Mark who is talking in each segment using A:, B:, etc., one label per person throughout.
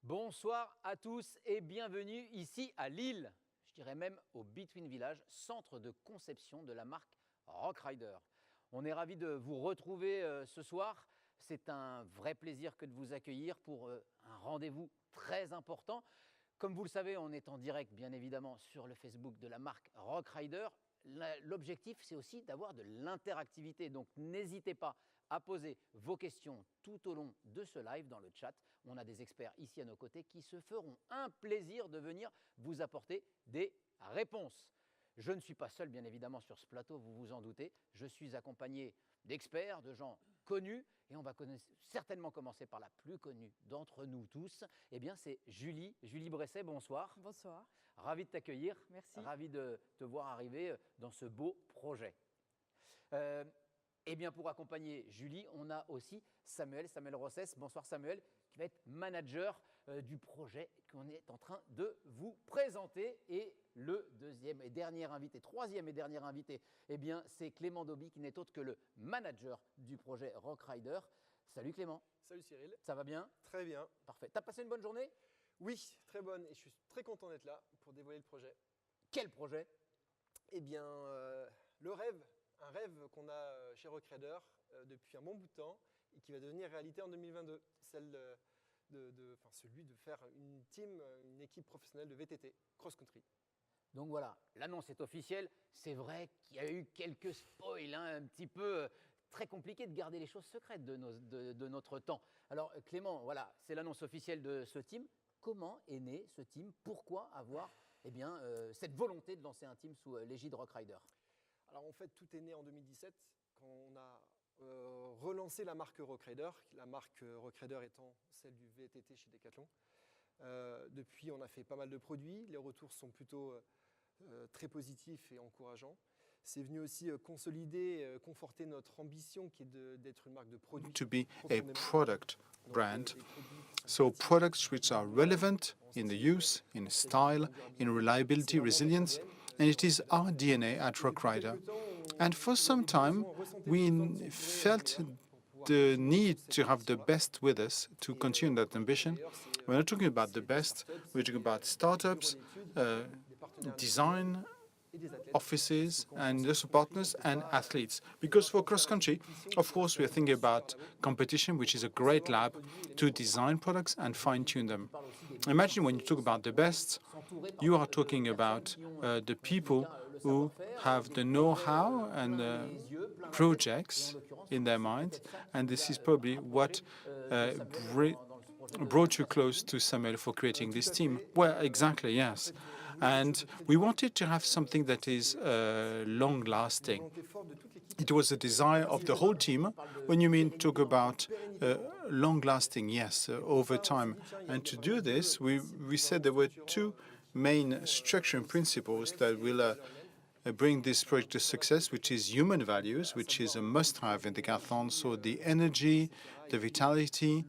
A: Bonsoir à tous et bienvenue ici à Lille, je dirais même au Between Village, centre de conception de la marque Rockrider. On est ravis de vous retrouver ce soir. C'est un vrai plaisir que de vous accueillir pour un rendez-vous très important. Comme vous le savez, on est en direct bien évidemment sur le Facebook de la marque Rockrider. L'objectif, c'est aussi d'avoir de l'interactivité, donc n'hésitez pas à poser vos questions tout au long de ce live dans le chat. On a des experts ici à nos côtés qui se feront un plaisir de venir vous apporter des réponses. Je ne suis pas seul, bien évidemment, sur ce plateau, vous vous en doutez. Je suis accompagné d'experts, de gens connus, et on va certainement commencer par la plus connue d'entre nous tous. Eh bien, c'est Julie Bresset, bonsoir.
B: Bonsoir.
A: Ravi de t'accueillir.
B: Merci.
A: Ravi de te voir arriver dans ce beau projet. Eh bien, pour accompagner Julie, on a aussi Samuel Rossès. Bonsoir Samuel, qui va être manager du projet qu'on est en train de vous présenter. Et le troisième et dernier invité, eh bien, c'est Clément Dauby, qui n'est autre que le manager du projet Rockrider. Salut Clément.
C: Salut Cyril.
A: Ça va bien?
C: Très bien.
A: Parfait. T'as passé une bonne journée?
C: Oui, très bonne. Et je suis très content d'être là pour dévoiler le projet.
A: Quel projet?
C: Eh bien, le rêve. Un rêve qu'on a chez Rockrider depuis un bon bout de temps et qui va devenir réalité en 2022. Celui de faire une équipe professionnelle de VTT, cross-country.
A: Donc voilà, l'annonce est officielle. C'est vrai qu'il y a eu quelques spoils, un petit peu très compliqué de garder les choses secrètes de notre temps. Alors Clément, voilà, c'est l'annonce officielle de ce team. Comment est né ce team? Pourquoi avoir cette volonté de lancer un team sous l'égide Rockrider?
C: Alors en fait, tout est né en 2017 quand on a relancé la marque Rockrider, la marque Rockrider étant celle du VTT chez Decathlon. Depuis, on a fait pas mal de produits. Les retours sont plutôt très positifs et encourageants. C'est venu aussi consolider, conforter notre ambition qui est d'être une marque de produits.
D: To be a product brand. So products which are relevant in the use, in style, in reliability, resilience, and it is our DNA at Rockrider. And for some time, we felt the need to have the best with us to continue that ambition. We're not talking about the best, we're talking about startups, design offices and industry partners and athletes. Because for cross-country, of course, we are thinking about competition, which is a great lab to design products and fine-tune them. Imagine when you talk about the best, you are talking about the people who have the know-how and projects in their mind, and this is probably what brought you close to Samuel for creating this team. Well, exactly, yes. And we wanted to have something that is long-lasting. It was a desire of the whole team. When you talk about long-lasting, yes, over time. And to do this, we said there were two main structuring principles that will bring this project to success, which is human values, which is a must-have in Decathlon, so the energy, the vitality,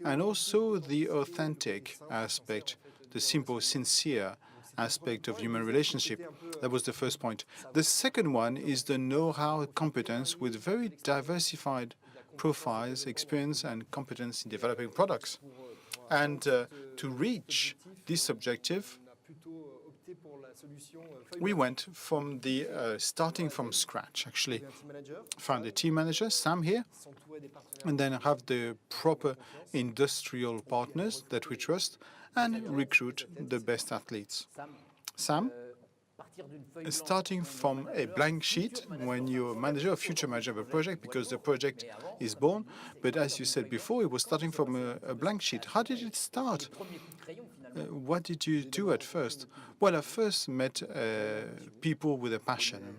D: and also the authentic aspect, the simple, sincere aspect of human relationship. That was the first point. The second one is the know-how competence with very diversified profiles, experience, and competence in developing products. And to reach this objective, we went from starting from scratch, actually. Found a team manager, Sam here, and then have the proper industrial partners that we trust and recruit the best athletes. Sam, starting from a blank sheet when you're a manager or future manager of a project, because the project is born, but as you said before, it was starting from a blank sheet. How did it start? What did you do at first? Well, I first met people with a passion.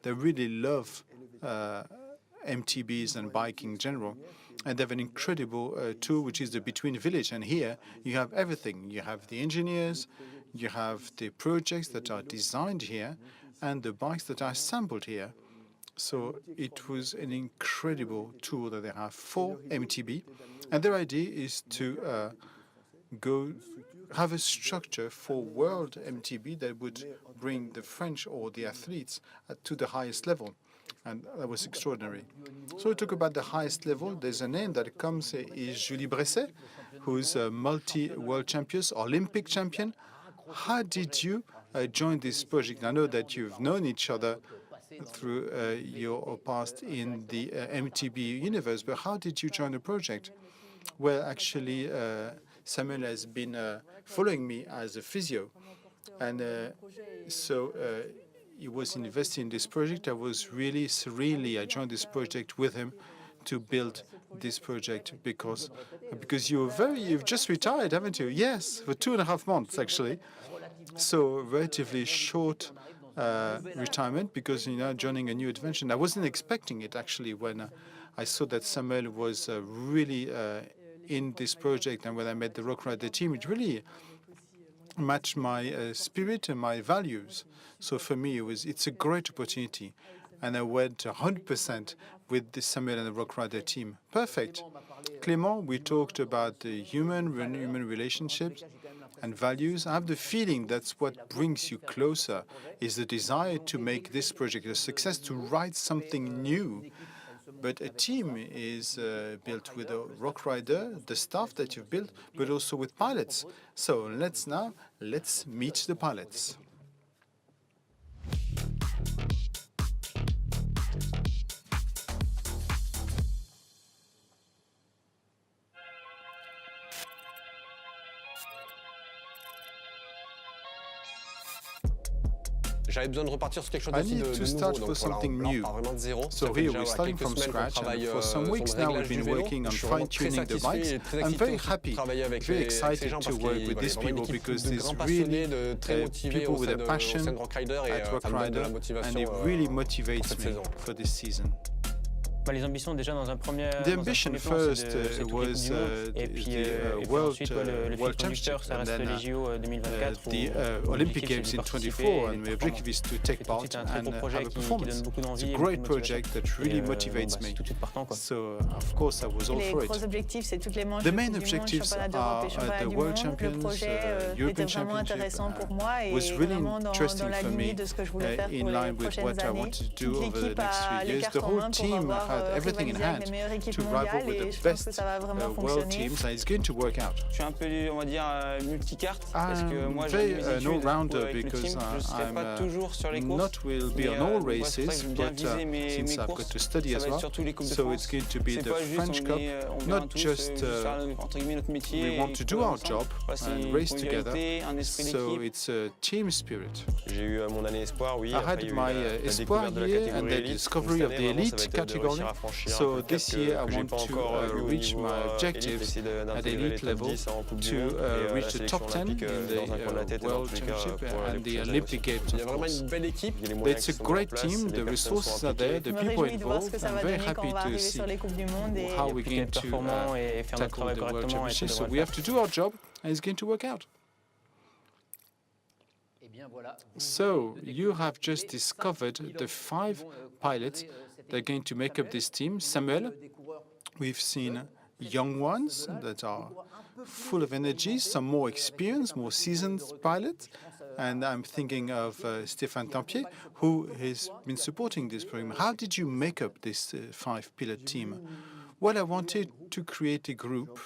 D: They really love MTBs and biking in general. And they have an incredible tool, which is the Between Village. And here you have everything. You have the engineers, you have the projects that are designed here, and the bikes that are assembled here. So it was an incredible tool that they have for MTB. And their idea is to have a structure for World MTB that would bring the French or the athletes to the highest level. And that was extraordinary. So we talk about the highest level. There's a name that comes, is Julie Bresset. who's a multi-world champion, Olympic champion. How did you join this project? I know that you've known each other through your past in the MTB universe, but how did you join the project? Well, actually, Samuel has been following me as a physio, and so he was invested in this project. I was really serenely, I joined this project with him to build this project because you've just retired, haven't you? Yes, for 2.5 months, actually. So relatively short retirement because joining a new adventure. I wasn't expecting it actually when I saw that Samuel was really in this project, and when I met the Rockrider team, it really matched my spirit and my values. So for me, it's a great opportunity, and I went 100% with the Samuel and the Rockrider team. Perfect. Clément, we talked about the human relationships and values. I have the feeling that's what brings you closer, is the desire to make this project a success, to write something new. But a team is built with a Rockrider, the staff that you've built, but also with pilots. So let's meet the pilots.
B: J'avais besoin de repartir sur quelque chose
D: I
B: aussi
D: need
B: de
D: to
B: nouveau.
D: start
B: Donc
D: for
B: voilà,
D: something
B: on
D: new.
B: part vraiment de zéro.
D: So here we're starting from scratch, and for some weeks now we've been working on fine-tuning the bikes. I'm very happy, very excited to work with these people because there's really people with a passion at Rockrider, and it really motivates me for this season.
E: Les ambitions déjà dans un premier
D: The ambition first was
E: et puis
D: the World
E: Championship, ça reste les JO 2024
D: the Olympic Games in 24, and the objective is to take part and have a performance. It's a great project that really motivates me. So of course I was all for it. The main objectives are the World Champions, European Championship. Was really interesting for me, in line with what I want to do over the next 3 years. The whole team had everything in hand to rival with the best world teams, and it's going to work out.
E: Je suis un peu, on va dire, multicarte
D: parce que moi j'ai mes études because I'm not will be on all races, but since I've got to study as well, so it's going to be the French Cup, not just we want to do our job and race together, so it's a team spirit. I had my Espoir year and the discovery of the elite category. So this year I want to reach my objectives at elite level, to reach the top 10 in the World Championship and the Olympic Games, of course. It's a great team, the resources are there, the people involved. I'm very happy to see how we're going to tackle the World Championship. So we have to do our job, and it's going to work out. So you have just discovered the 5 pilots that are going to make up this team. Samuel, we've seen young ones that are full of energy, some more experienced, more seasoned pilots. And I'm thinking of Stéphane Tempier, who has been supporting this program. How did you make up this 5-pilot team? Well, I wanted to create a group.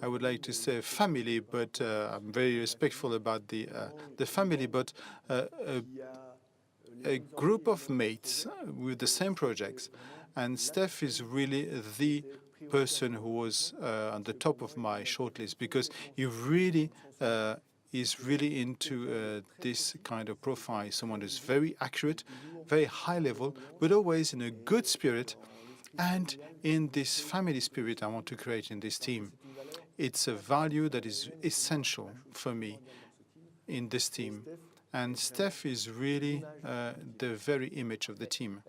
D: I would like to say family, but I'm very respectful about the family, but a group of mates with the same projects. And Steph is really the person who was on the top of my shortlist because he really is really into this kind of profile. Someone who's very accurate, very high level, but always in a good spirit and in this family spirit I want to create in this team. It's a value that is essential for me in this team. And Steph is really the very image of the team.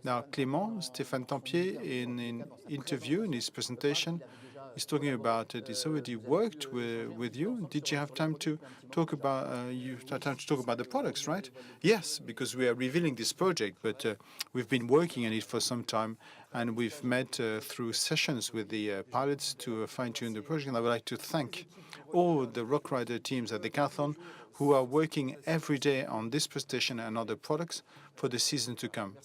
D: Now, Clément, Stéphane Tempier, in an interview, in his presentation, is talking about it. He's already worked with you. Did you have time to talk about the products, right? Yes, because we are revealing this project, but we've been working on it for some time, and we've met through sessions with the pilots to fine-tune the project. And I would like to thank all the Rockrider teams at the Decathlon who are working every day on this presentation and other products for the season to come.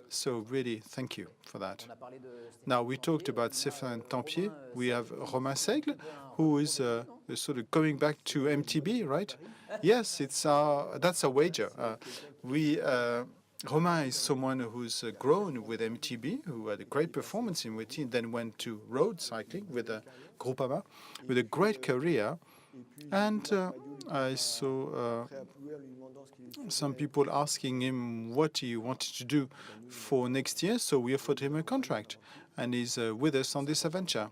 D: So really, thank you for that.
A: On a parlé de Stéphane
D: Now, we talked
A: Tempier,
D: about
A: on a,
D: Stéphane Tempier.
A: Romain,
D: We have Romain Seigle,
A: un peu un
D: who
A: Romain
D: is
A: Tempier, non?
D: sort of going back to MTB, right? Yes, that's a wager. Romain is someone who's grown with MTB, who had a great performance in MTB, then went to road cycling with Groupama, with a great career. And I saw some people asking him what he wanted to do for next year, so we offered him a contract, and he's with us on this adventure.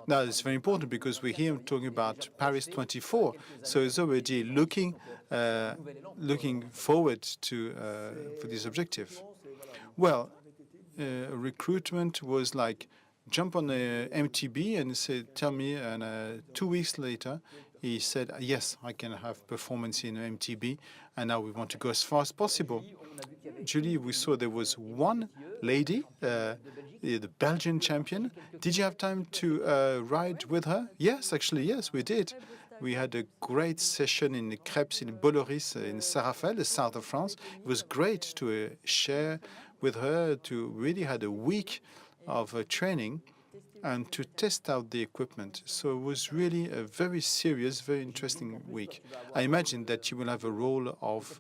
D: Now, it's very important because we hear him talking about Paris 24, so he's already looking forward to for this objective. Well, recruitment was like jump on the MTB and say, tell me, and 2 weeks later, he said, yes, I can have performance in MTB, and now we want to go as far as possible. Julie, we saw there was one lady, the Belgian champion. Did you have time to ride with her? Yes, actually, yes, we did. We had a great session in the Crêpes in Bolloris in Saint-Raphaël, the south of France. It was great to share with her, to really had a week of training and to test out the equipment. So it was really a very serious, very interesting week. I imagine that you will have a role of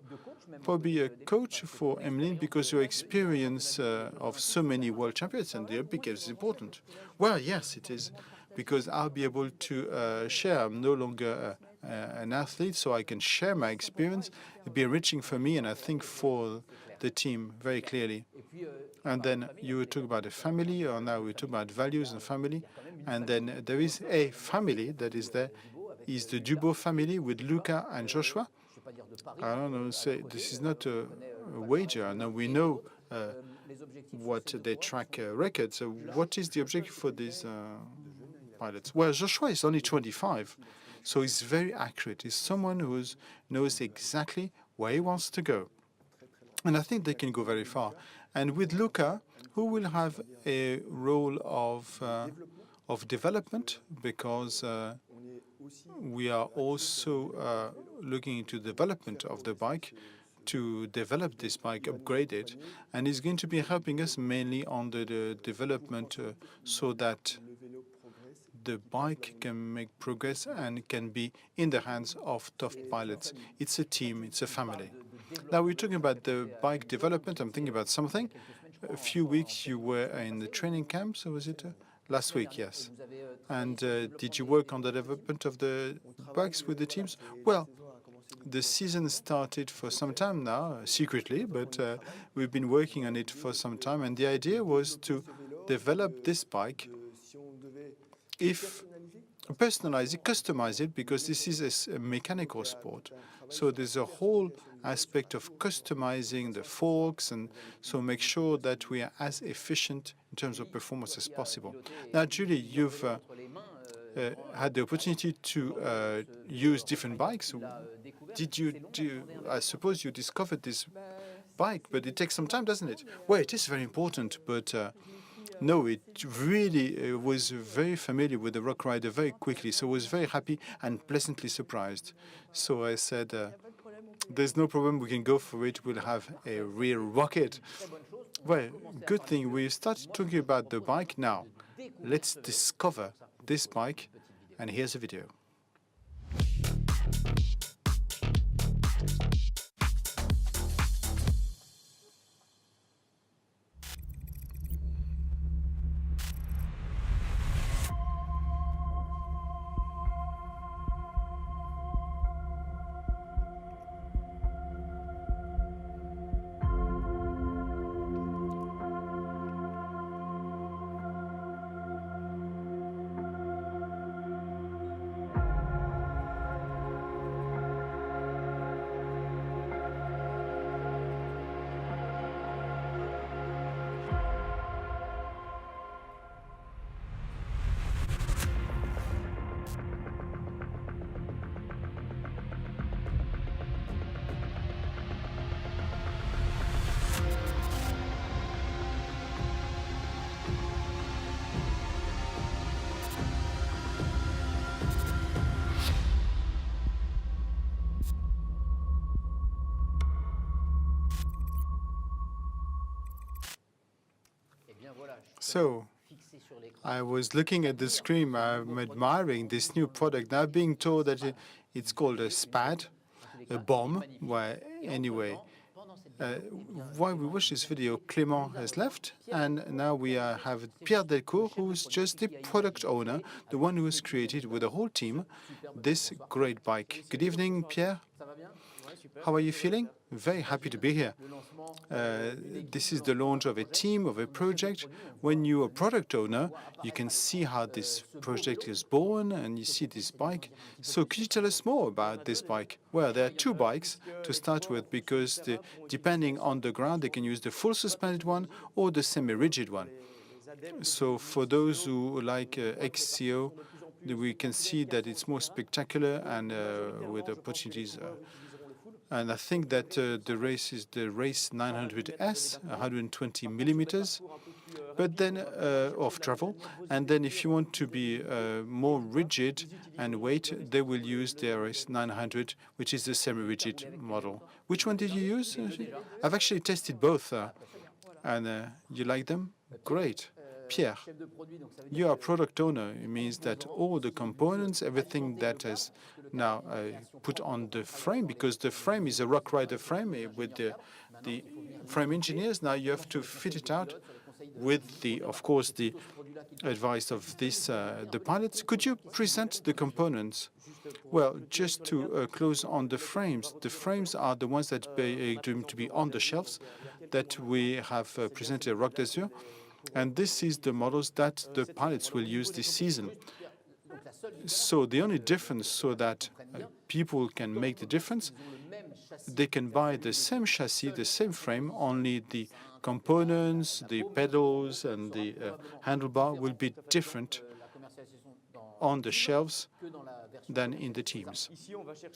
D: probably a coach for Emeline because your experience of so many world champions and the Olympic Games is important. Well, yes, it is, because I'll be able to share. I'm no longer an athlete, so I can share my experience. It'll be enriching for me and I think for the team very clearly. And then you were talking about the family, or now we talk about values and family. And then there is a family that is there. Is the Dubo family with Luca and Joshua. I don't know, say this is not a wager. Now we know what they track records. So what is the objective for these pilots? Well, Joshua is only 25, so he's very accurate. He's someone who knows exactly where he wants to go. And I think they can go very far. And with Luca, who will have a role of development, because we are also looking into development of the bike to develop this bike, upgrade it, and he's going to be helping us mainly on the development so that the bike can make progress and can be in the hands of top pilots. It's a team, it's a family. Now we're talking about the bike development. I'm thinking about something. A few weeks you were in the training camp, so was it last week? Yes. And did you work on the development of the bikes with the teams? Well, the season started for some time now, secretly, but we've been working on it for some time. And the idea was to develop this bike, personalize it, customize it, because this is a mechanical sport. So there's a whole aspect of customizing the forks, and so make sure that we are as efficient in terms of performance as possible. Now, Julie, you've had the opportunity to use different bikes. I suppose you discovered this bike, but it takes some time, doesn't it? Well, it is very important, but no, it really was very familiar with the Rockrider very quickly, so I was very happy and pleasantly surprised. So I said, there's no problem, we can go for it, we'll have a real rocket. Well, good thing, we started talking about the bike now. Let's discover this bike, and here's a video. So I was looking at the screen, I'm admiring this new product. Now being told that it's called a SPAD, a bomb, where anyway, while we watch this video, Clément has left, and now we have Pierre Delco, who's just the product owner, the one who has created with the whole team this great bike. Good evening, Pierre. How are you feeling? Very happy to be here. This is the launch of a team, of a project. When you're a product owner, you can see how this project is born, and you see this bike. So could you tell us more about this bike? Well, there are two bikes to start with, because depending on the ground, they can use the full suspended one or the semi-rigid one. So for those who like XCO, we can see that it's more spectacular and with opportunities. And I think that the race is the race 900S, 120 millimeters, but then of travel. And then if you want to be more rigid and weight, they will use the RS 900, which is the semi-rigid model. Which one did you use? I've actually tested both. And you like them? Great. Pierre, you are a product owner. It means that all the components, everything that is now put on the frame, because the frame is a Rockrider frame with the frame engineers. Now you have to fit it out with the, of course, the advice of this, the pilots. Could you present the components? Well, just to close on the frames are the ones that are going to be on the shelves that we have presented at Rock d'Azur. And this is the models that the pilots will use this season. So the only difference, so that people can make the difference, they can buy the same chassis, the same frame, only the components, the pedals, and the handlebar will be different on the shelves than in the teams.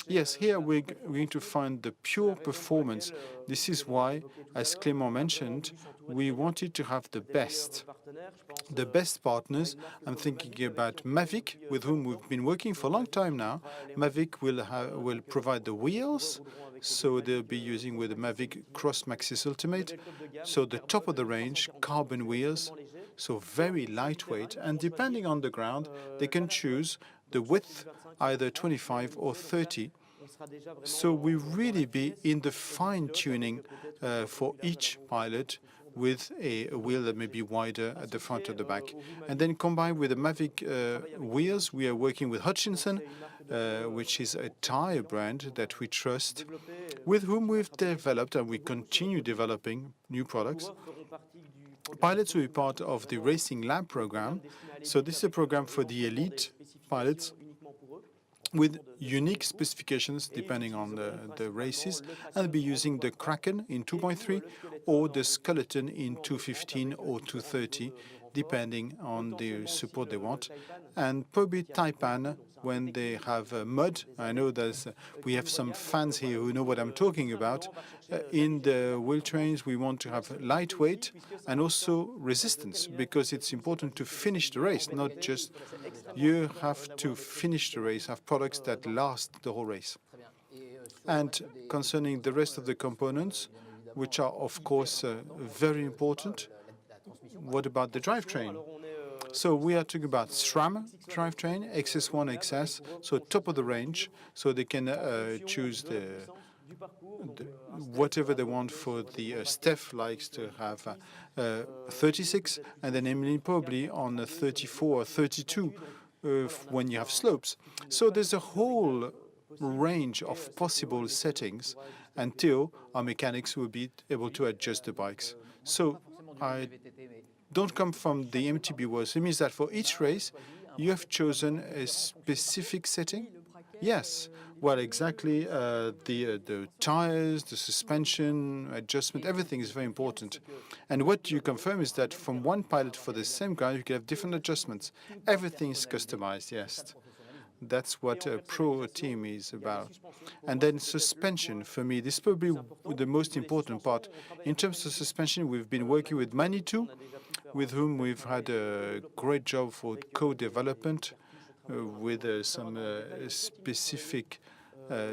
D: Yes, here we're going to find the pure performance. This is why, as Clément mentioned, we wanted to have the best partners. I'm thinking about Mavic, with whom we've been working for a long time now. Mavic will provide the wheels, so they'll be using with the Mavic Cross Maxxis Ultimate. So the top of the range, carbon wheels, so very lightweight. And depending on the ground, they can choose the width, either 25 or 30. So we really be in the fine-tuning for each pilot, with a wheel that may be wider at the front or the back. And then combined with the Mavic wheels, we are working with Hutchinson, which is a tire brand that we trust, with whom we've developed and we continue developing new products. Pilots will be part of the Racing Lab program. So this is a program for the elite pilots with unique specifications depending on the races, and they'll be using the Kraken in 2.3 or the Skeleton in 215 or 230, depending on the support they want, and probably Taipan when they have mud. I know we have some fans here who know what I'm talking about. In the wheel trains, we want to have lightweight and also resistance, because it's important to finish the race, not just you have to finish the race, have products that last the whole race. And concerning the rest of the components, which are, of course, very important, what about the drivetrain? So we are talking about SRAM drivetrain, XS1, XS, so top of the range, so they can choose whatever they want. For the Steph likes to have 36, and then Emily probably on 34 or 32 when you have slopes. So there's a whole range of possible settings until our mechanics will be able to adjust the bikes. So I don't come from the MTB world. So it means that for each race, you have chosen a specific setting? Yes. Well, exactly. The tires, the suspension, adjustment, everything is very important. And what you confirm is that from one pilot for the same ground, you can have different adjustments. Everything is customized, yes. That's what a pro team is about. And then suspension, for me, this is probably the most important part. In terms of suspension, we've been working with Manitou, with whom we've had a great job for co-development with some specific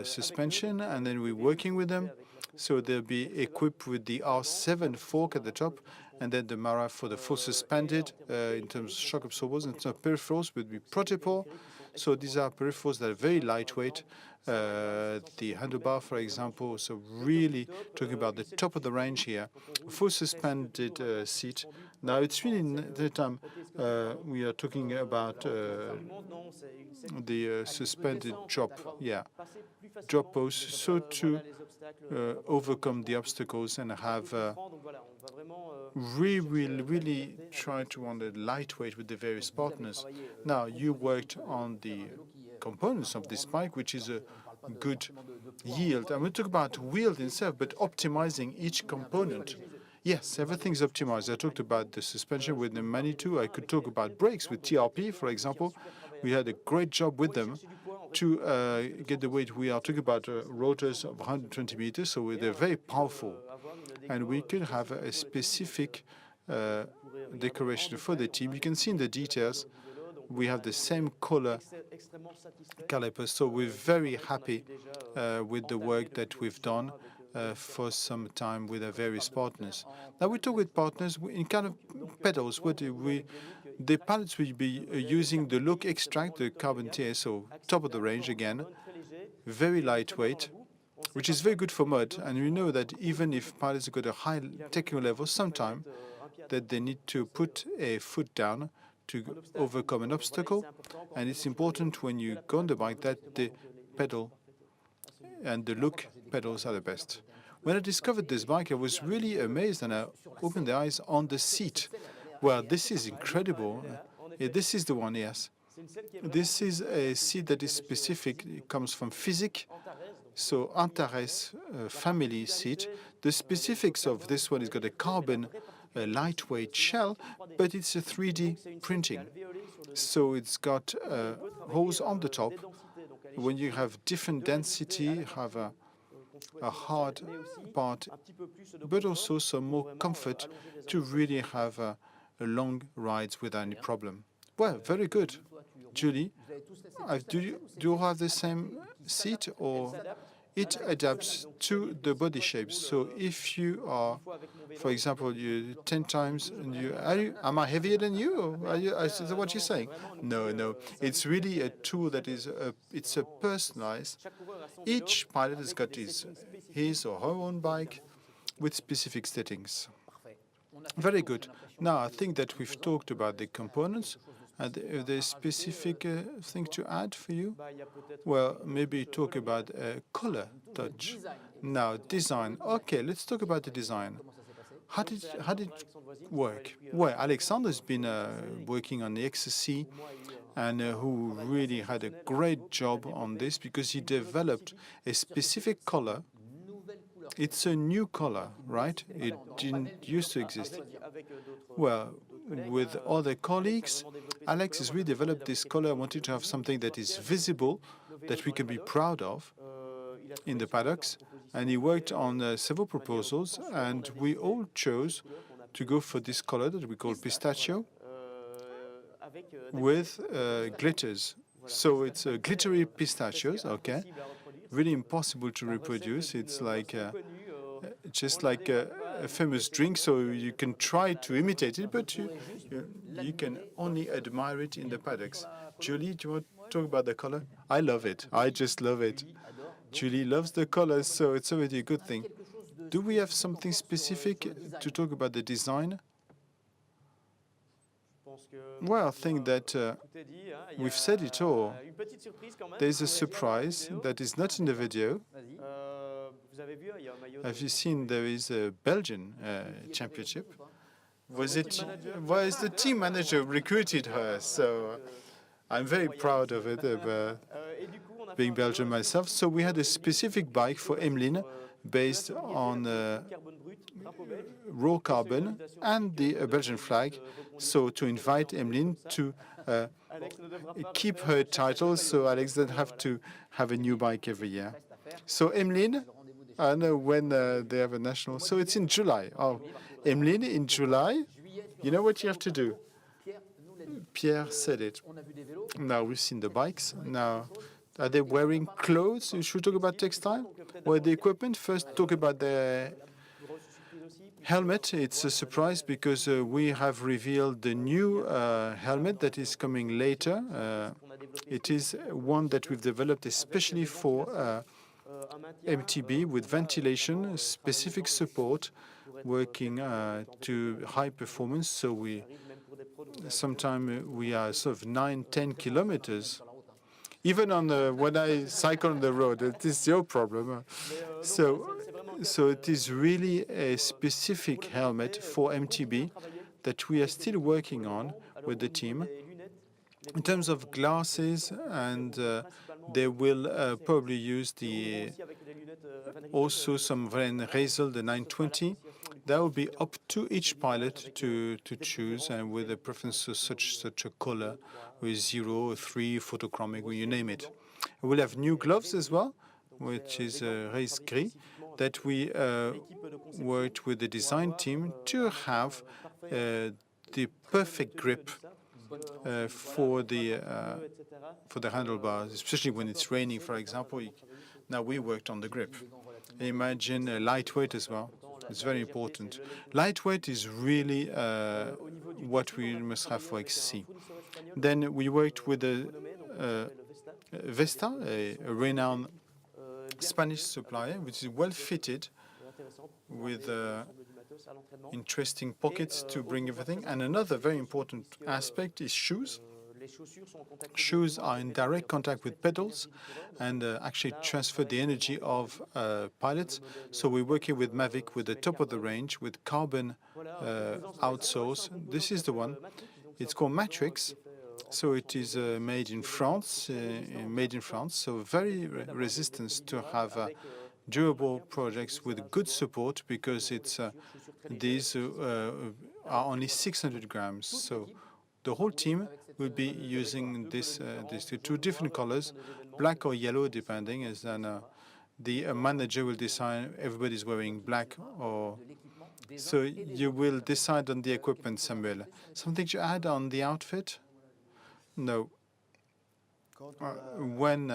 D: suspension, and then we're working with them. So they'll be equipped with the R7 fork at the top, and then the Mara for the full suspended in terms of shock absorbers, and some peripherals would be Protipore. So these are peripherals that are very lightweight. The Handlebar, for example, so really talking about the top of the range here. Full suspended seat. Now it's really the time we are talking about the suspended drop, drop post, so to overcome the obstacles and have really try to run it lightweight with the various partners. Now, you worked on the components of this bike, which is a good yield. I'm going to talk about yield itself, but optimizing each component. Yes, everything's optimized. I talked about the suspension with the Manitou. I could talk about brakes with TRP, for example. We had a great job with them to get the weight. We are talking about rotors of 120 meters, so they're very powerful. And we could have a specific decoration for the team. You can see in the details, we have the same color calipers, so we're very happy with the work that we've done for some time with our various partners. Now we talk with partners in kind of pedals. The pilots will be using the look extract, the carbon TSO, top of the range again, very lightweight, which is very good for mud. And we know that even if pilots go to a high technical level, sometimes that they need to put a foot down to overcome an obstacle. And it's important when you go on the bike that the pedal and the look pedals are the best. When I discovered this bike, I was really amazed, and I opened the eyes on the seat. Well, this is incredible. This is the one, yes. This is a seat that is specific. It comes from Physique, so Antares family seat. The specifics of this one is got a carbon lightweight shell, but it's a 3D printing. So it's got holes on the top. When you have different density, have a hard part, but also some more comfort to really have long rides without any problem. Well, very good. Julie, do you have the same seat, or it adapts to the body shape? So if you are, for example, you 10 times, and am I heavier than you? Is that what you're saying? No. It's really a tool that is it's a personalized. Each pilot has got his or her own bike with specific settings. Very good. Now I think that we've talked about the components. Are there specific thing to add for you? Well, maybe talk about color touch. Now, design. Okay, let's talk about the design. How did it work? Well, Alexander's been working on the XC, and who really had a great job on this because he developed a specific color. It's a new color, right? It didn't used to exist. Well, with other colleagues, Alex has really developed this color. I wanted to have something that is visible, that we can be proud of in the paddocks. And he worked on several proposals, and we all chose to go for this color that we call pistachio with glitters. So it's glittery pistachios, okay? Really impossible to reproduce. It's like just like a famous drink, so you can try to imitate it, but you can only admire it in the paddocks. Julie, do you want to talk about the color? I love it. I just love it. Julie loves the colors, so it's already a good thing. Do we have something specific to talk about the design? Well, I think that we've said it all. There's a surprise that is not in the video. Have you seen there is a Belgian championship? Was the team manager recruited her? So I'm very proud of it, being Belgian myself. So we had a specific bike for Emeline based on raw carbon and the Belgian flag. So to invite Emeline to keep her title, so Alex doesn't have to have a new bike every year. So Emeline, I know when they have a national. So it's in July. Oh, Emeline, in July, you know what you have to do? Pierre said it. Now we've seen the bikes. Now, are they wearing clothes? Should we talk about textile? Well, the equipment. First, talk about the helmet, it's a surprise because we have revealed the new helmet that is coming later. It is one that we've developed especially for MTB with ventilation, specific support, working to high performance. So sometimes we are sort of 9-10 kilometers. Even on when I cycle on the road, it is your problem. So it is really a specific helmet for MTB that we are still working on with the team. In terms of glasses, and they will probably use also some Van Razel, the 920. That will be up to each pilot to choose, and with a preference to such a color, with 0, 3, photochromic, you name it. We'll have new gloves as well, which is race gris, that we worked with the design team to have the perfect grip for the handlebars, especially when it's raining, for example. Now we worked on the grip. Imagine lightweight as well. It's very important. Lightweight is really what we must have for XC. Then we worked with Vesta, a renowned Spanish supplier, which is well fitted with interesting pockets to bring everything. And another very important aspect is shoes. Shoes are in direct contact with pedals and actually transfer the energy of pilots. So we're working with Mavic with the top of the range with carbon outsoles. This is the one. It's called Matrix. So it is made in France. So very resistant to have durable projects with good support, because these are only 600 grams. So the whole team will be using these two different colors, black or yellow, depending, as then the manager will decide everybody's wearing black or... So you will decide on the equipment, Samuel. Something to add on the outfit? No. When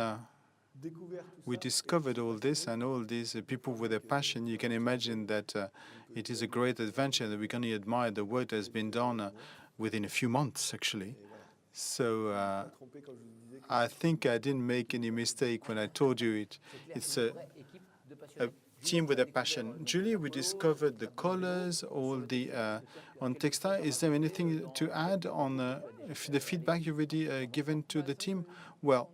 D: we discovered all this and all these people with a passion, you can imagine that it is a great adventure, that we can only admire the work that has been done within a few months, actually. So I think I didn't make any mistake when I told you it's a team with a passion. Julie, we discovered the colors, all the on Textile. Is there anything to add on the feedback you've already given to the team? Well,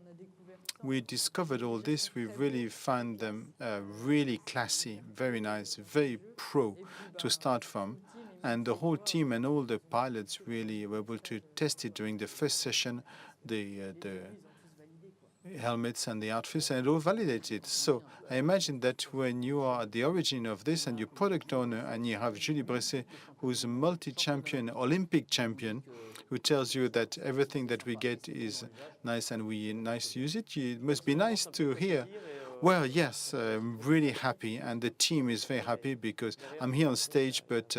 D: we discovered all this. We really found them really classy, very nice, very pro to start from. And the whole team and all the pilots really were able to test it during the first session, the helmets and the outfits, and it all validated. So I imagine that when you are at the origin of this and you're product owner and you have Julie Bresset, who's a multi-champion, Olympic champion, who tells you that everything that we get is nice and we nice to use it, it must be nice to hear. Well, yes, I'm really happy, and the team is very happy because I'm here on stage, but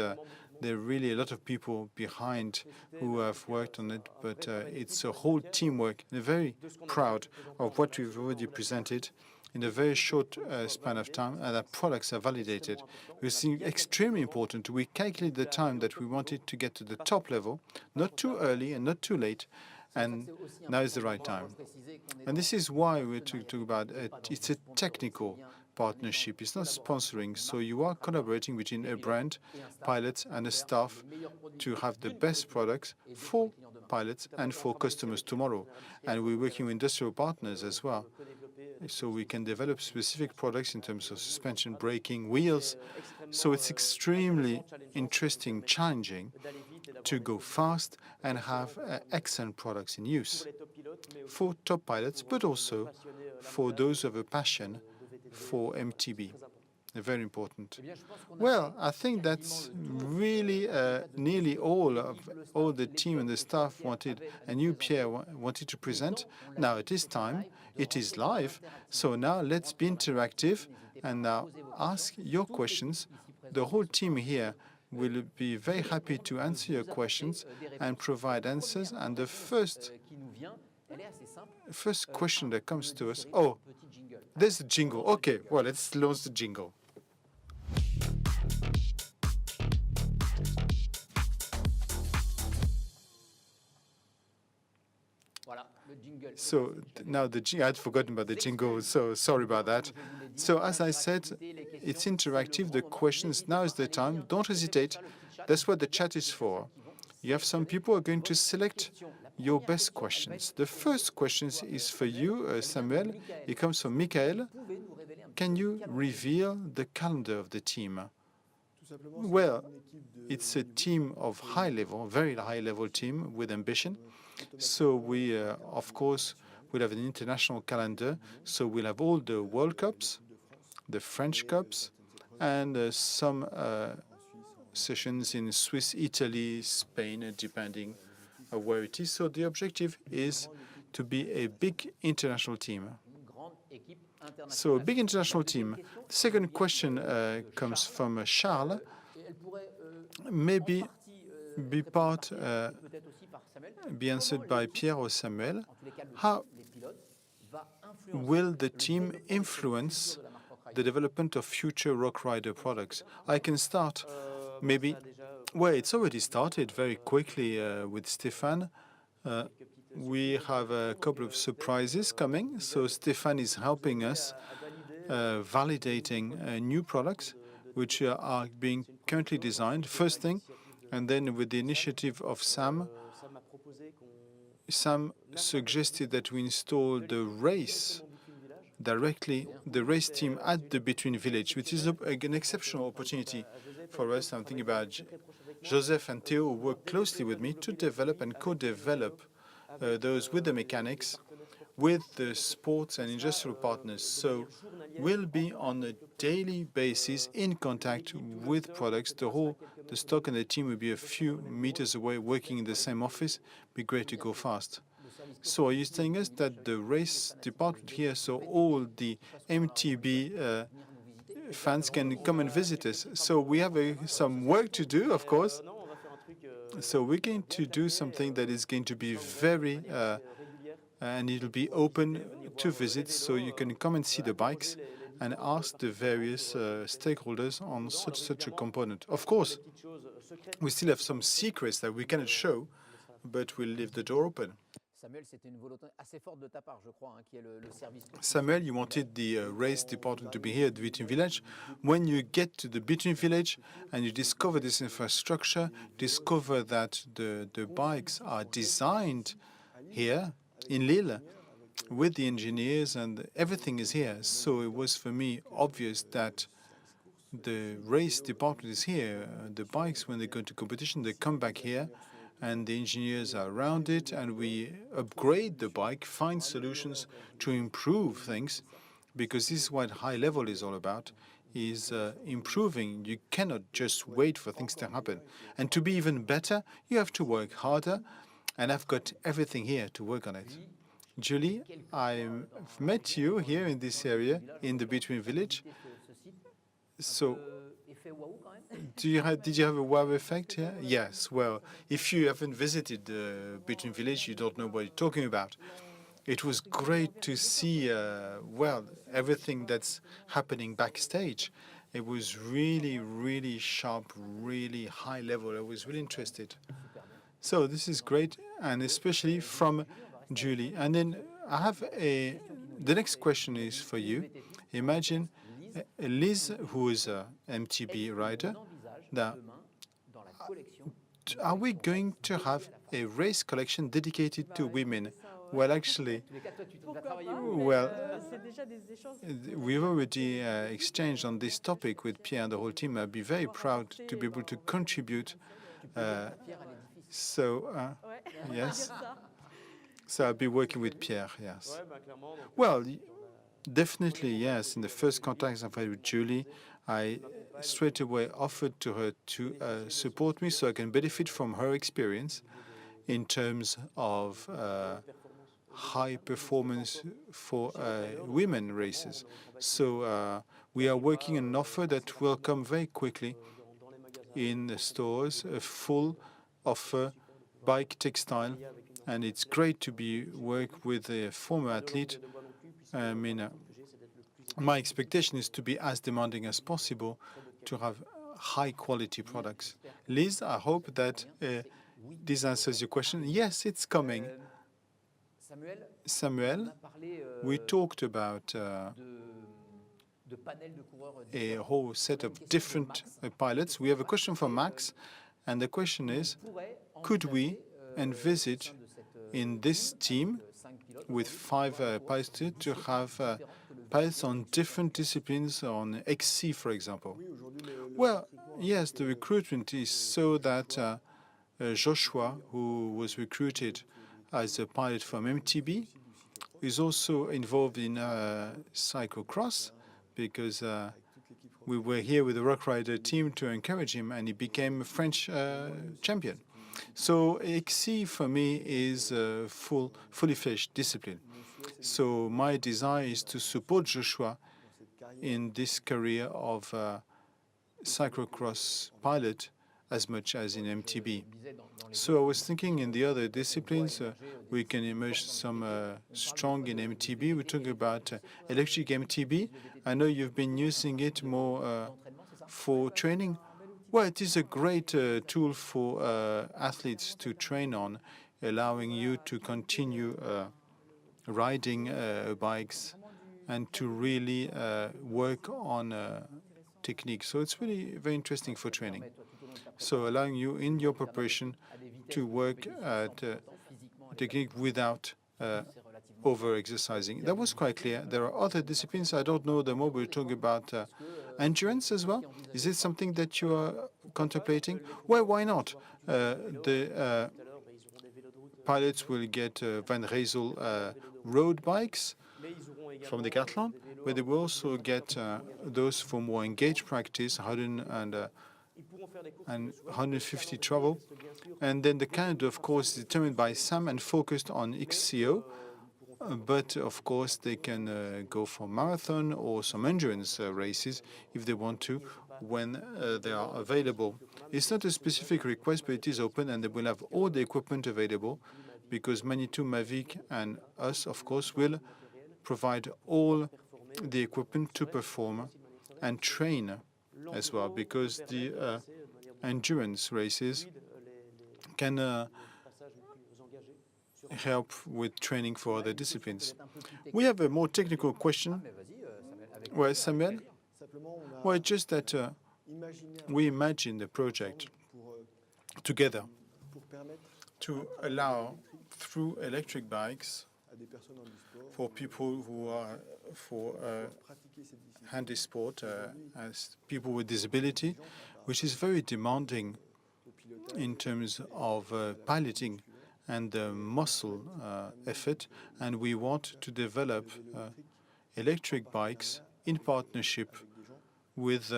D: there are really a lot of people behind who have worked on it, but it's a whole teamwork. They're very proud of what we've already presented in a very short span of time, and our products are validated. It's extremely important. We calculate the time that we wanted to get to the top level, not too early and not too late, and now is the right time. And this is why we're talking about it. It's a technical partnership. It's not sponsoring. So you are collaborating between a brand, pilots, and a staff to have the best products for pilots and for customers tomorrow. And we're working with industrial partners as well. So we can develop specific products in terms of suspension, braking, wheels. So it's extremely interesting, challenging to go fast and have excellent products in use for top pilots, but also for those who have a passion for MTB. They're very important. Well, I think that's really nearly all the team and the staff wanted, and you, Pierre, wanted to present. Now it is time. It is live. So now let's be interactive and now ask your questions. The whole team here will be very happy to answer your questions and provide answers. And the first question that comes to us, oh, there's a jingle. Okay, well, let's launch the jingle. So now I'd forgotten about the jingle, so sorry about that. So as I said, it's interactive. The questions, now is the time. Don't hesitate. That's what the chat is for. You have some people who are going to select your best questions. The first question is for you, Samuel. It comes from Michael. Can you reveal the calendar of the team? Well, it's a team of high level, very high level team with ambition. So we, of course, will have an international calendar. So we'll have all the World Cups, the French Cups, and some sessions in Swiss, Italy, Spain, depending on where it is. So the objective is to be a big international team. So a big international team. The second question comes from Charles. Maybe be answered by Pierre or Samuel. How will the team influence the development of future Rockrider products? I can start. Maybe. Well, it's already started very quickly with Stéphane. We have a couple of surprises coming. So Stéphane is helping us validating new products which are being currently designed, first thing, and then with the initiative of Sam suggested that we install the race directly, the race team at the Between Village, which is an exceptional opportunity for us. I'm thinking about Joseph and Theo, who work closely with me to develop and co-develop those with the mechanics, with the sports and industrial partners. So we'll be on a daily basis in contact with products. The stock and the team will be a few meters away, working in the same office. Be great to go fast. So are you telling us that the race department here, so all the MTB fans can come and visit us? So we have some work to do, of course. So we're going to do something that is going to be very and it'll be open to visits, so you can come and see the bikes and ask the various stakeholders on such a component. Of course, we still have some secrets that we cannot show, but we'll leave the door open. Samuel, you wanted the race department to be here at the Between Village. When you get to the Between Village and you discover this infrastructure, discover that the bikes are designed here in Lille with the engineers and everything is here. So it was for me obvious that the race department is here. The bikes, when they go to competition, they come back here and the engineers are around it and we upgrade the bike, find solutions to improve things, because this is what high level is all about, is improving. You cannot just wait for things to happen. And to be even better, you have to work harder. And I've got everything here to work on it. Julie, I've met you here in this area, in the Between Village. So, did you have a wow effect here? Yes. Well, if you haven't visited the Between Village, you don't know what you're talking about. It was great to see, well, everything that's happening backstage. It was really, really sharp, really high level. I was really interested. So this is great, and especially from Julie. And then I have the next question is for you. Imagine Liz, who is an MTB rider. Now, are we going to have a race collection dedicated to women? Well, actually, well, we've already exchanged on this topic with Pierre and the whole team. I'd be very proud to be able to contribute. Yes. So I'll be working with Pierre, yes. Well, definitely, yes. In the first contact I've had with Julie, I straight away offered to her to support me so I can benefit from her experience in terms of high performance for women races. So we are working on an offer that will come very quickly in the stores, a full offer, bike, textile, and it's great to work with a former athlete. I mean, my expectation is to be as demanding as possible, to have high-quality products. Liz, I hope that this answers your question. Yes, it's coming. Samuel, we talked about a whole set of different pilots. We have a question from Max, and the question is, could we envisage in this team with 5 pilots to have pilots on different disciplines on XC, for example? Well, yes, the recruitment is so that Joshua, who was recruited as a pilot from MTB, is also involved in cyclocross, because we were here with the Rockrider team to encourage him, and he became a French champion. So XC for me is a fully fledged discipline. So my desire is to support Joshua in this career of cyclocross pilot as much as in MTB. So I was thinking in the other disciplines, we can emerge some strong in MTB. We're talking about electric MTB. I know you've been using it more for training. Well, it is a great tool for athletes to train on, allowing you to continue riding bikes and to really work on technique. So it's really very interesting for training. So allowing you in your preparation to work at technique without over-exercising. That was quite clear. There are other disciplines. I don't know them all. We're talking about endurance as well. Is it something that you are contemplating? Well, why not? The pilots will get Van Rysel road bikes from the Decathlon, but they will also get those for more engaged practice, 100 and 150 travel. And then the calendar, of course, is determined by Sam and focused on XCO. But, of course, they can go for marathon or some endurance races if they want to when they are available. It's not a specific request, but it is open, and they will have all the equipment available, because Manitou, Mavic, and us, of course, will provide all the equipment to perform and train as well, because the endurance races can help with training for other disciplines. We have a more technical question. Well, Samuel? Well, just that we imagine the project together to allow, through electric bikes, for people who are for handy sport, as people with disability, which is very demanding in terms of piloting and the muscle effort, and we want to develop electric bikes in partnership with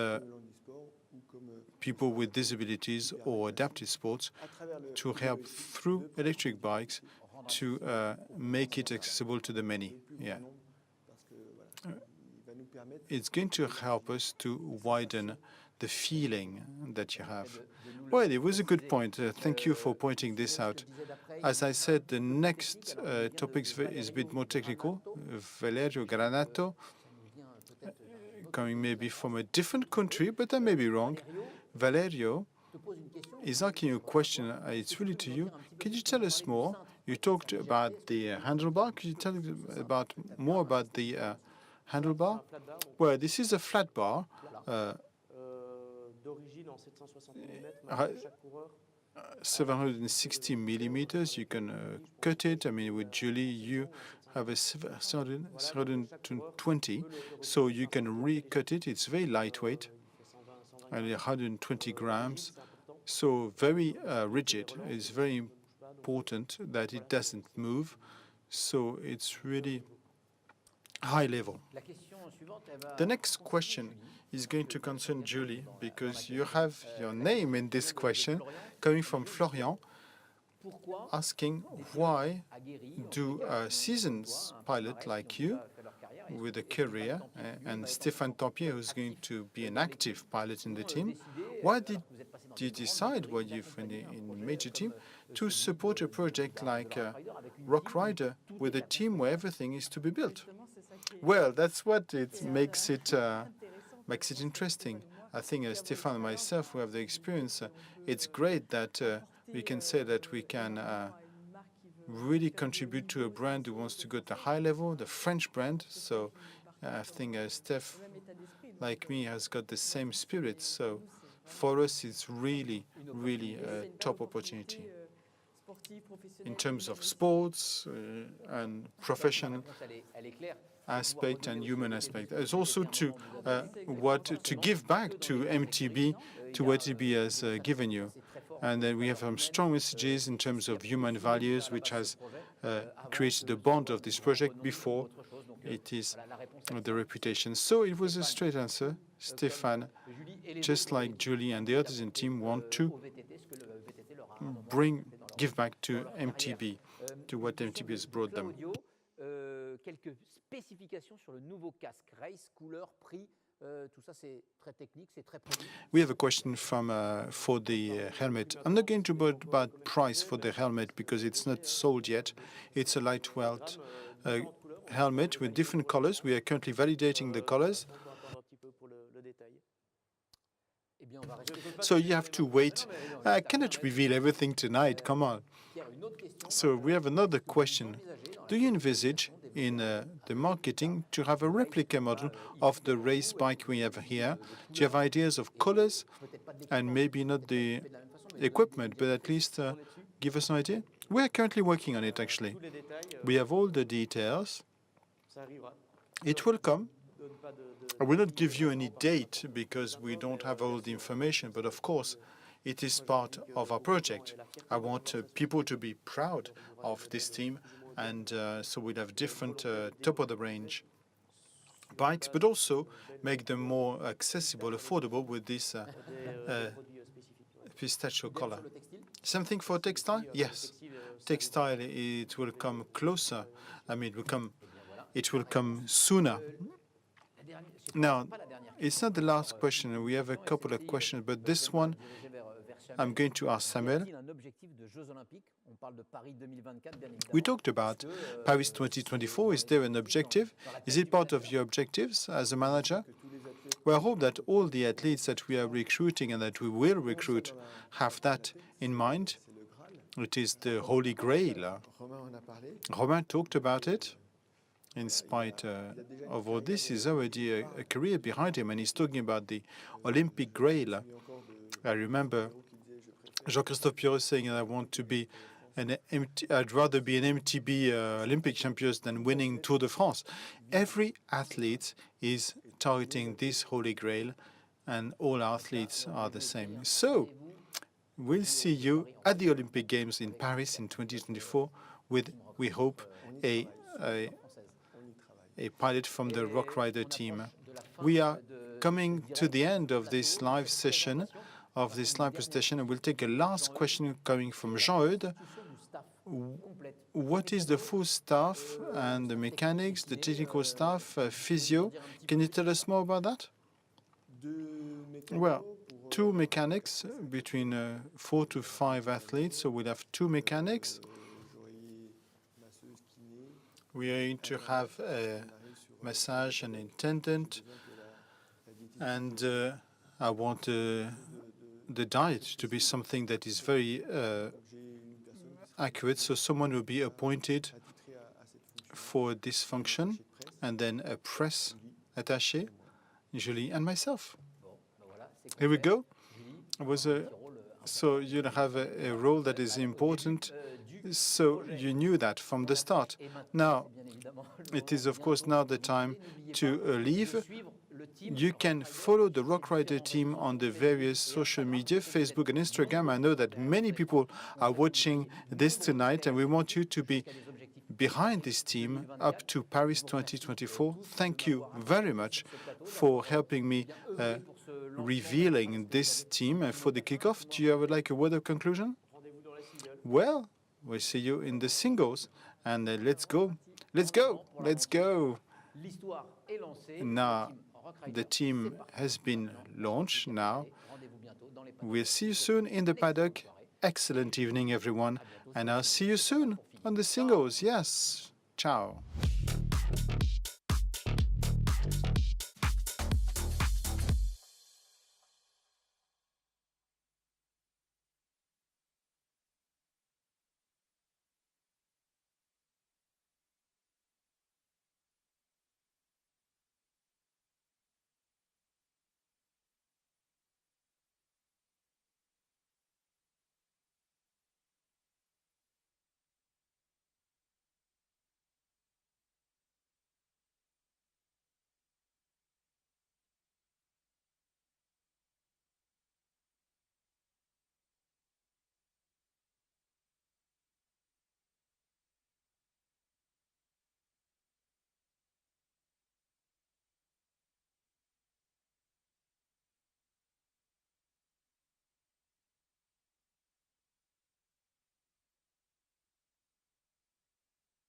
D: people with disabilities or adapted sports to help through electric bikes to make it accessible to the many. Yeah. It's going to help us to widen the feeling that you have. Well, it was a good point. Thank you for pointing this out. As I said, the next topic is a bit more technical. Valerio Granato, coming maybe from a different country, but I may be wrong. Valerio is asking you a question. It's really to you. Can you tell us more? You talked about the handlebar. Could you tell us about more about the handlebar? Well, this is a flat bar. 760 millimeters. You can cut it. I mean, with Julie, you have a 720, so you can recut it. It's very lightweight, only 120 grams, so very rigid. It's very important that it doesn't move, so it's really high level. The next question is going to concern Julie, because you have your name in this question, coming from Florian, asking why do seasons pilot like you, with a career, and Stéphane Tampier, who's going to be an active pilot in the team, why did you decide, when you've in a major team, to support a project like Rockrider with a team where everything is to be built? Well, that's what it makes it interesting. I think Stéphane and myself, who have the experience, it's great that we can say that we can really contribute to a brand who wants to go to high level, the French brand. So I think Steph, like me, has got the same spirit. So for us, it's really, really a top opportunity in terms of sports and professional aspect and human aspect. There's also to give back to MTB, to what MTB has given you. And then we have some strong messages in terms of human values, which has created the bond of this project before it is the reputation. So it was a straight answer. Stéphane, just like Julie and the others in the team, want to give back to MTB, to what MTB has brought them.
A: Quelques spécifications sur le nouveau casque, race, couleur, prix, tout ça c'est très technique, c'est très précis.
D: We have a question from for the helmet. I'm not going to talk about price for the helmet because it's not sold yet. It's a lightweight helmet with different colors. We are currently validating the colors. So you have to wait. I cannot reveal everything tonight. Come on. So we have another question. Do you envisage in the marketing to have a replica model of the race bike we have here? Do you have ideas of colors and maybe not the equipment, but at least give us an idea? We are currently working on it, actually. We have all the details. It will come. I will not give you any date because we don't have all the information, but of course, it is part of our project. I want people to be proud of this team, and so we'll have different top-of-the-range bikes, but also make them more accessible, affordable with this pistachio color. Something for textile? Yes. Textile, it will come closer. I mean, it will come sooner. Now, it's not the last question. We have a couple of questions, but this one I'm going to ask Samuel. We talked about Paris 2024. Is there an objective? Is it part of your objectives as a manager? Well, I hope that all the athletes that we are recruiting and that we will recruit have that in mind. It is the Holy Grail. Romain talked about it. In spite of all this, he's already a career behind him, and he's talking about the Olympic Grail. I remember Jean-Christophe Pierrot saying that I'd rather be an MTB Olympic champion than winning Tour de France. Every athlete is targeting this Holy Grail, and all athletes are the same. So we'll see you at the Olympic Games in Paris in 2024 with, we hope, a pilot from the Rockrider team. We are coming to the end of this live session, of this live presentation, and we'll take a last question coming from Jean-Eudes. What is the full staff and the mechanics, the technical staff, physio? Can you tell us more about that? Well, 2 mechanics between 4 to 5 athletes, so we'll have 2 mechanics. We are going to have a massage and attendant, and I want the diet to be something that is very accurate, so someone will be appointed for this function, and then a press attaché, Julie and myself. Here we go. So you'll have a role that is important. So you knew that from the start. Now, it is, of course, now the time to leave. You can follow the Rockrider team on the various social media, Facebook and Instagram. I know that many people are watching this tonight, and we want you to be behind this team up to Paris 2024. Thank you very much for helping me revealing this team for the kickoff. Do you have like a word of conclusion? Well, we'll see you in the singles, and let's go. Let's go. Let's go. Now, the team has been launched now. We'll see you soon in the paddock. Excellent evening, everyone. And I'll see you soon on the singles. Yes. Ciao.